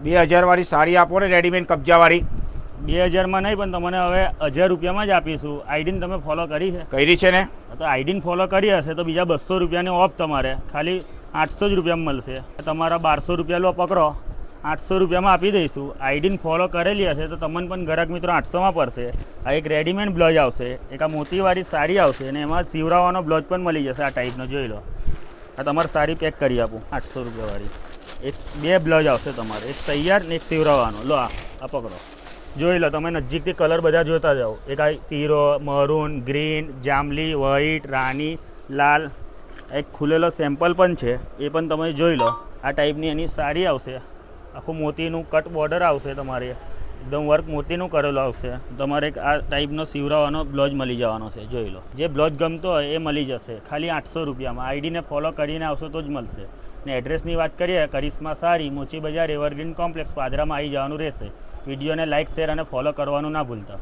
2000 વાળી સાડી આપો ને રેડીમેડ કબજાવાળી. 2000માં નહીં, પણ તમને હવે 1000 રૂપિયામાં જ આપીશું. આઈડીને તમે ફોલો કરી છે? કરી છે ને. તો આઈડીને ફોલો કરી હશે તો બીજા 200 રૂપિયાની ઓફ તમારે ખાલી 800 જ રૂપિયામાં મળશે. તમારા 1200 રૂપિયા લો પકડો, 800 રૂપિયામાં આપી દઈશું. આઈડીને ફોલો કરેલી હશે તો તમને પણ ગ્રાહક મિત્રો 800માં પડશે. આ એક રેડીમેડ બ્લાઉઝ આવશે, એક આ મોતીવાળી સાડી આવશે અને એમાં સીવરાવાનો બ્લાઉઝ પણ મળી જશે. આ ટાઈપનો જોઈ લો. આ તમારે સાડી પેક કરી આપું 800 રૂપિયાવાળી. એક 2 બ્લાઉઝ આવશે તમારે, એક તૈયાર ને એક સીવરાવાનો. લો આ પકડો, જોઈ લો. તમે નજીકથી કલર બધા જોતા જાઓ. એક આ પીરો, મરૂન, ગ્રીન, જાંબલી, વ્હાઈટ, રાની, લાલ. એક ખુલેલો સેમ્પલ પણ છે, એ પણ તમે જોઈ લો. આ ટાઈપની એની સાડી આવશે. આખું મોતીનું કટ બોર્ડર આવશે, તમારે એકદમ વર્ક મોતીનું કરેલું આવશે. તમારે એક આ ટાઈપનો સીવરાવાનો બ્લાઉઝ મળી જવાનો છે. જોઈ લો. જે બ્લાઉઝ ગમતો હોય એ મળી જશે ખાલી 800 રૂપિયામાં. આઈડીને ફોલો કરીને આવશો તો જ મળશે. ને એડ્રેસની વાત કરીએ, કરિશ્મા સાડી, મોચી બજાર, એવરગ્રીન કોમ્પ્લેક્સ, પાદરામાં આવી જવાનું રહેશે. વિડીયોને લાઇક, શેર અને ફોલો કરવાનું ના ભૂલતા.